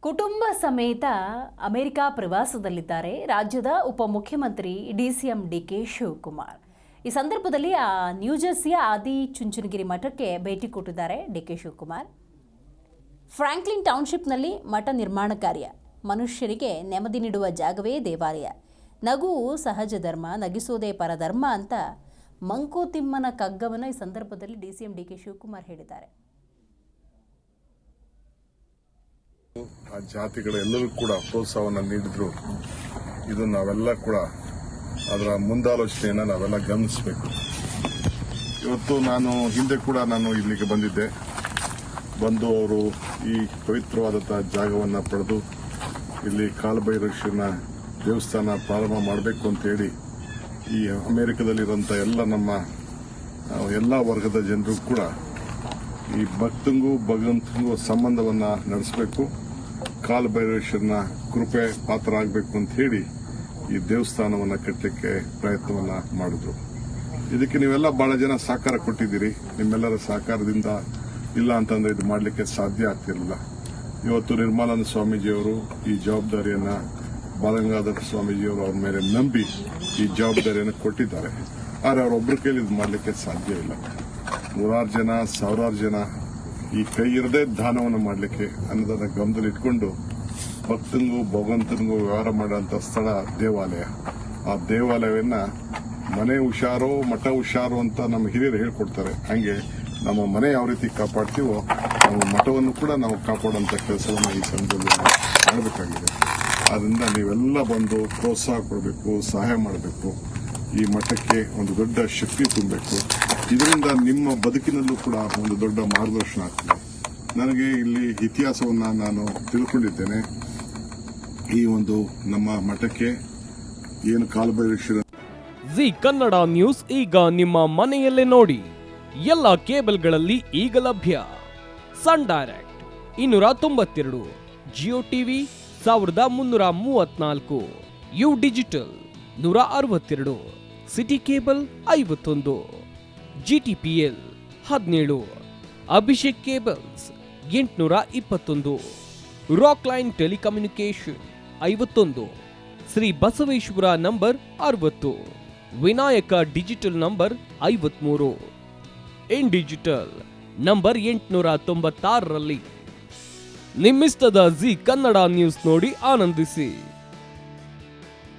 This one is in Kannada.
ಕುಟುಂಬ ಸಮೇತ ಅಮೆರಿಕ ಪ್ರವಾಸದಲ್ಲಿದ್ದಾರೆ ರಾಜ್ಯದ ಉಪಮುಖ್ಯಮಂತ್ರಿ ಡಿಸಿಎಂ ಡಿಕೆ ಶಿವಕುಮಾರ್. ಈ ಸಂದರ್ಭದಲ್ಲಿ ನ್ಯೂಜೆರ್ಸಿಯ ಆದಿಚುಂಚನಗಿರಿ ಮಠಕ್ಕೆ ಭೇಟಿ ಕೊಟ್ಟಿದ್ದಾರೆ ಡಿಕೆ ಶಿವಕುಮಾರ್. ಫ್ರಾಂಕ್ಲಿನ್ ಟೌನ್ಶಿಪ್ನಲ್ಲಿ ಮಠ ನಿರ್ಮಾಣ ಕಾರ್ಯ. ಮನುಷ್ಯರಿಗೆ ನೆಮ್ಮದಿ ನೀಡುವ ಜಾಗವೇ ದೇವಾಲಯ. ನಗುವು ಸಹಜ ಧರ್ಮ, ನಗಿಸೋದೇ ಪರಧರ್ಮ ಅಂತ ಮಂಕುತಿಮ್ಮನ ಕಗ್ಗವನ್ನು ಈ ಸಂದರ್ಭದಲ್ಲಿ ಡಿಸಿಎಂ ಡಿಕೆ ಶಿವಕುಮಾರ್ ಹೇಳಿದ್ದಾರೆ. ಆ ಜಾತಿಗಳೆಲ್ಲರೂ ಕೂಡ ಪ್ರೋತ್ಸಾಹವನ್ನು ನೀಡಿದ್ರು. ಇದು ನಾವೆಲ್ಲ ಕೂಡ ಅದರ ಮುಂದಾಲೋಚನೆಯನ್ನು ನಾವೆಲ್ಲ ಗಮನಿಸಬೇಕು. ಇವತ್ತು ಹಿಂದೆ ಕೂಡ ಇಲ್ಲಿಗೆ ಬಂದು ಅವರು ಈ ಪವಿತ್ರವಾದಂತಹ ಜಾಗವನ್ನು ಪಡೆದು ಇಲ್ಲಿ ಕಾಲಭೈರವೇಶ್ವರನ ದೇವಸ್ಥಾನ ಪ್ರಾರಂಭ ಮಾಡಬೇಕು ಅಂತ ಹೇಳಿ ಈ ಅಮೆರಿಕದಲ್ಲಿರುವಂಥ ನಮ್ಮ ಎಲ್ಲ ವರ್ಗದ ಜನರು ಕೂಡ ಈ ಭಕ್ತಂಗೂ ಭಗವಂತನಿಗೂ ಸಂಬಂಧವನ್ನ ನಡೆಸಬೇಕು, ಕಾಲಭೈರವೇಶ್ವರನ ಕೃಪೆ ಪಾತ್ರ ಆಗಬೇಕು ಅಂತ ಹೇಳಿ ಈ ದೇವಸ್ಥಾನವನ್ನ ಕಟ್ಟಲಿಕ್ಕೆ ಪ್ರಯತ್ನವನ್ನ ಮಾಡಿದ್ರು. ಇದಕ್ಕೆ ನೀವೆಲ್ಲ ಬಹಳ ಜನ ಸಹಕಾರ ಕೊಟ್ಟಿದ್ದೀರಿ. ನಿಮ್ಮೆಲ್ಲರ ಸಹಕಾರದಿಂದ ಇಲ್ಲ ಅಂತಂದ್ರೆ ಇದು ಮಾಡಲಿಕ್ಕೆ ಸಾಧ್ಯ ಆಗ್ತಿರಲಿಲ್ಲ. ಇವತ್ತು ನಿರ್ಮಲಾನಂದ ಸ್ವಾಮೀಜಿಯವರು ಈ ಜವಾಬ್ದಾರಿಯನ್ನ ಬಾಲಗಂಗಾಧರ ಸ್ವಾಮೀಜಿಯವರು ಅವ್ರ ಮೇಲೆ ನಂಬಿ ಈ ಜವಾಬ್ದಾರಿಯನ್ನು ಕೊಟ್ಟಿದ್ದಾರೆ. ಆದರೆ ಅವರೊಬ್ಬರ ಕೈಲಿ ಇದು ಮಾಡಲಿಕ್ಕೆ ಸಾಧ್ಯ ಇಲ್ಲ. ನೂರಾರು ಜನ, ಸಾವಿರಾರು ಜನ ಈ ಕೈ ಇರದೇ ದಾನವನ್ನು ಮಾಡಲಿಕ್ಕೆ ಅನ್ನೋದನ್ನ ಗಮನದಲ್ಲಿ ಇಟ್ಕೊಂಡು ಭಕ್ತನಿಗೂ ಭಗವಂತನಿಗೂ ವ್ಯವಹಾರ ಮಾಡುವಂತ ಸ್ಥಳ ದೇವಾಲಯ. ಆ ದೇವಾಲಯವನ್ನ ಮನೆ ಹುಷಾರೋ ಮಠ ಹುಷಾರೋ ಅಂತ ನಮ್ಮ ಹಿರಿಯರು ಹೇಳ್ಕೊಡ್ತಾರೆ. ಹಂಗೆ ನಮ್ಮ ಮನೆ ಯಾವ ರೀತಿ ಕಾಪಾಡ್ತೀವೋ ನಮ್ಮ ಮಠವನ್ನು ಕೂಡ ನಾವು ಕಾಪಾಡುವಂತ ಕೆಲಸವನ್ನು ಈ ಸಂದರ್ಭದಲ್ಲಿ ಮಾಡಬೇಕಾಗಿದೆ. ಆದ್ರಿಂದ ನೀವೆಲ್ಲ ಬಂದು ಪ್ರೋತ್ಸಾಹ ಕೊಡಬೇಕು, ಸಹಾಯ ಮಾಡಬೇಕು. ಈ ಮಠಕ್ಕೆ ಒಂದು ದೊಡ್ಡ ಶಕ್ತಿ ತುಂಬಬೇಕು. ಇದರಿಂದ ನಿಮ್ಮ ಬದುಕಿನಲ್ಲೂ ಕೂಡ ಒಂದು ದೊಡ್ಡ ಮಾರ್ಗದರ್ಶನ ಆಗ್ತದೆ. ನನಗೆ ಇಲ್ಲಿ ಇತಿಹಾಸವನ್ನ ನಾನು ತಿಳ್ಕೊಂಡಿದ್ದೇನೆ. ಈ ಒಂದು ನಮ್ಮ ಮಠಕ್ಕೆ ಏನು ಕಾಲಭೈರವೇಶ್ವರ ಜಿ ಕನ್ನಡ ನ್ಯೂಸ್ ಈಗ ನಿಮ್ಮ ಮನೆಯಲ್ಲೇ ನೋಡಿ. ಎಲ್ಲ ಕೇಬಲ್ಗಳಲ್ಲಿ ಈಗ ಲಭ್ಯ. Sun Direct 292, Jio TV 1334, U digital 162, Siti cable 51, GTPL 17, Abhishek cables 821, Rockline telecommunication 51, Shri Basaveshwara number 60, Vinayaka digital number 53, in digital number 896ರಲ್ಲಿ. ನಿಮ್ಮಿಸ್ತದ ಜಿ ಕನ್ನಡ ನ್ಯೂಸ್ ನೋಡಿ ಆನಂದಿಸಿ.